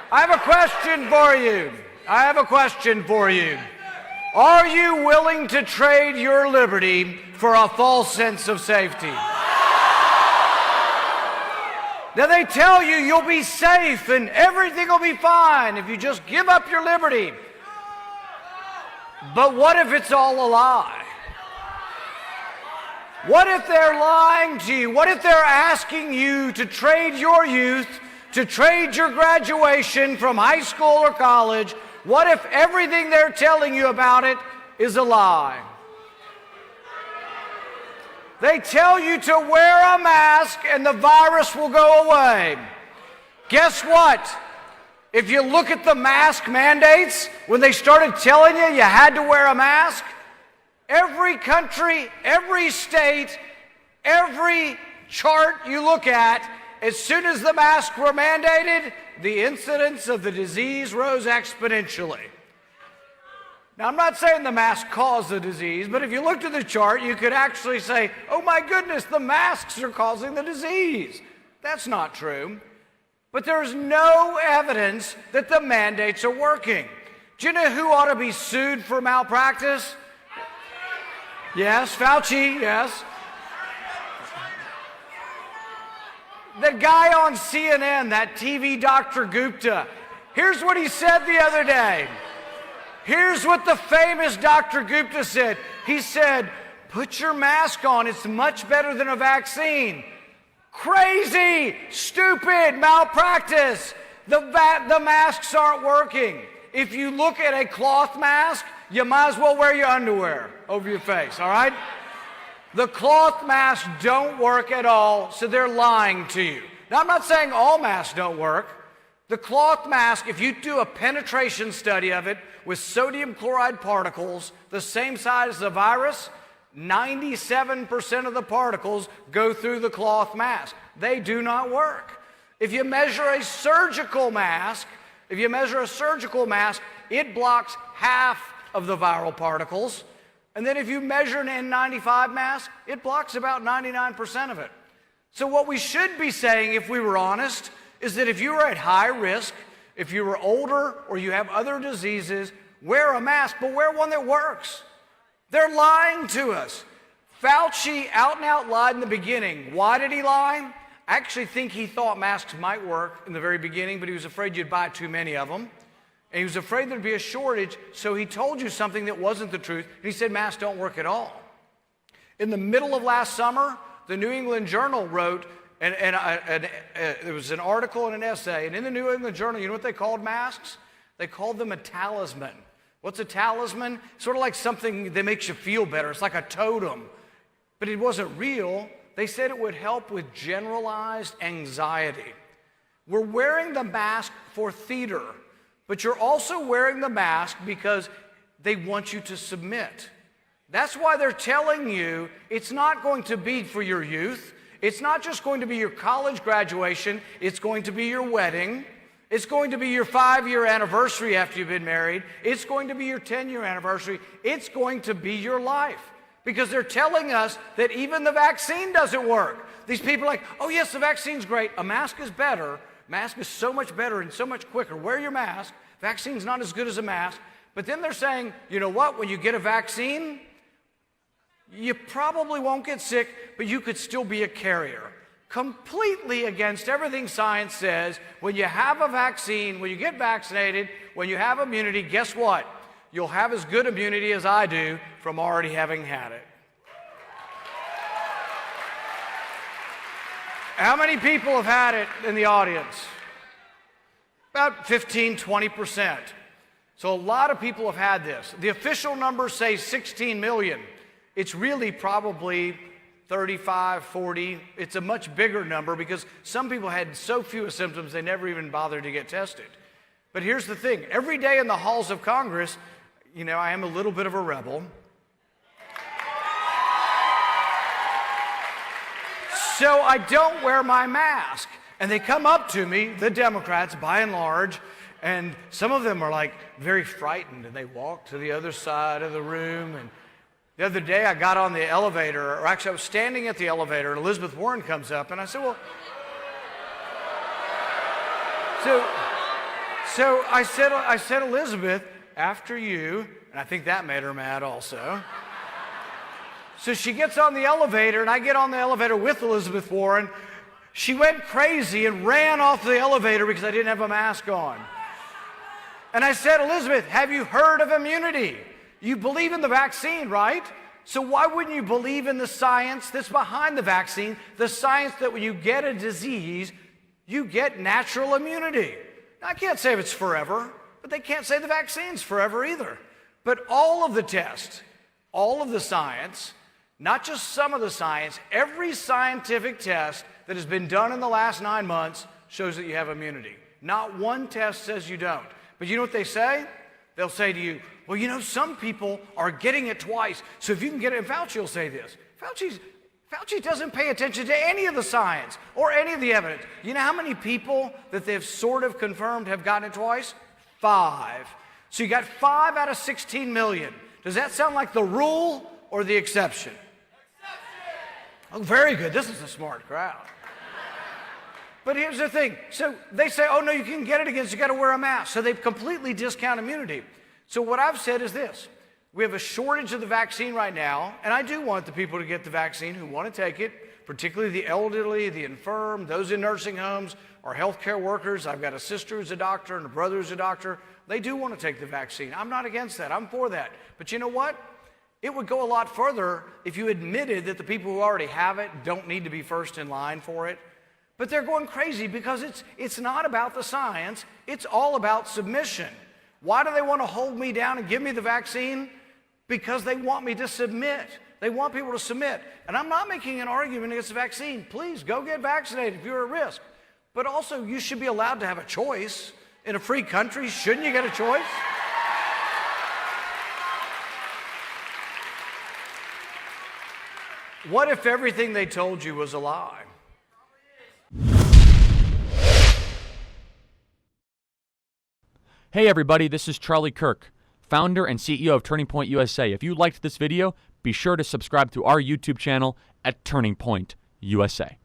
I have a question for you. I have a question for you. Are you willing to trade your liberty for a false sense of safety? Now they tell you you'll be safe and everything will be fine if you just give up your liberty. But what if it's all a lie? What if they're lying to you? What if they're asking you to trade your youth, to trade your graduation from high school or college? What if everything they're telling you about it is a lie? They tell you to wear a mask and the virus will go away. Guess what? If you look at the mask mandates, when they started telling you you had to wear a mask, every country, every state, every chart you look at, as soon as the masks were mandated, the incidence of the disease rose exponentially. Now, I'm not saying the mask caused the disease, but if you looked at the chart, you could actually say, oh my goodness, the masks are causing the disease. That's not true. But there's no evidence that the mandates are working. Do you know who ought to be sued for malpractice? Yes, Fauci, yes. The guy on CNN, that TV Dr. Gupta, here's what he said the other day. Here's what the famous Dr. Gupta said. He said, put your mask on, it's much better than a vaccine. Crazy, stupid, malpractice. The masks aren't working. If you look at a cloth mask, you might as well wear your underwear over your face, all right? The cloth masks don't work at all, so they're lying to you. Now, I'm not saying all masks don't work. The cloth mask, if you do a penetration study of it with sodium chloride particles the same size as the virus, 97% of the particles go through the cloth mask. They do not work. If you measure a surgical mask, it blocks half of the viral particles. And then if you measure an N95 mask, it blocks about 99% of it. So what we should be saying, if we were honest, is that if you are at high risk, if you were older or you have other diseases, wear a mask, but wear one that works. They're lying to us. Fauci out and out lied in the beginning. Why did he lie? I actually think he thought masks might work in the very beginning, but he was afraid you'd buy too many of them. And he was afraid there'd be a shortage, so he told you something that wasn't the truth. And he said masks don't work at all. In the middle of last summer, the New England Journal wrote, there was an article and an essay, and in the New England Journal, you know what they called masks? They called them a talisman. What's a talisman? Sort of like something that makes you feel better. It's like a totem. But it wasn't real. They said it would help with generalized anxiety. We're wearing the mask for theater, but you're also wearing the mask because they want you to submit. That's why they're telling you it's not going to be for your youth. It's not just going to be your college graduation. It's going to be your wedding. It's going to be your 5-year anniversary after you've been married. It's going to be your 10-year anniversary. It's going to be your life. Because they're telling us that even the vaccine doesn't work. These people are like, oh yes, the vaccine's great. A mask is better. Mask is so much better and so much quicker. Wear your mask. Vaccine's not as good as a mask. But then they're saying, you know what? When you get a vaccine, you probably won't get sick, but you could still be a carrier. Completely against everything science says. When you have a vaccine, when you get vaccinated, when you have immunity, guess what? You'll have as good immunity as I do from already having had it. How many people have had it in the audience? About 15, 20%. So a lot of people have had this. The official numbers say 16 million. It's really probably 35, 40. It's a much bigger number because some people had so few symptoms they never even bothered to get tested. But here's the thing. Every day in the halls of Congress, you know, I am a little bit of a rebel. So I don't wear my mask. And they come up to me, the Democrats, by and large, and some of them are like very frightened, and they walk to the other side of the room. And the other day I got on the elevator, or actually I was standing at the elevator, and Elizabeth Warren comes up, and I said, well, So I said, Elizabeth, after you, and I think that made her mad also. So she gets on the elevator, and I get on the elevator with Elizabeth Warren. She went crazy and ran off the elevator because I didn't have a mask on. And I said, Elizabeth, have you heard of immunity? You believe in the vaccine, right? So why wouldn't you believe in the science that's behind the vaccine, the science that when you get a disease, you get natural immunity? Now, I can't say if it's forever, but they can't say the vaccine's forever either. But all of the tests, all of the science, not just some of the science, every scientific test that has been done in the last 9 months shows that you have immunity. Not one test says you don't. But you know what they say? They'll say to you, well, you know, some people are getting it twice, so if you can get it, and Fauci will say this. Fauci doesn't pay attention to any of the science or any of the evidence. You know how many people that they've sort of confirmed have gotten it twice? 5. So you got 5 out of 16 million. Does that sound like the rule or the exception? Oh, very good. This is a smart crowd. But here's the thing. So they say, oh, no, you can get it again, so you got to wear a mask. So they've completely discounted immunity. So what I've said is this. We have a shortage of the vaccine right now, and I do want the people to get the vaccine who want to take it, particularly the elderly, the infirm, those in nursing homes, or healthcare workers. I've got a sister who's a doctor and a brother who's a doctor. They do want to take the vaccine. I'm not against that. I'm for that. But you know what? It would go a lot further if you admitted that the people who already have it don't need to be first in line for it. But they're going crazy because it's not about the science. It's all about submission. Why do they want to hold me down and give me the vaccine? Because they want me to submit. They want people to submit. And I'm not making an argument against the vaccine. Please, go get vaccinated if you're at risk. But also, you should be allowed to have a choice. In a free country, shouldn't you get a choice? What if everything they told you was a lie? Hey everybody, this is Charlie Kirk, founder and CEO of Turning Point USA. If you liked this video, be sure to subscribe to our YouTube channel at Turning Point USA.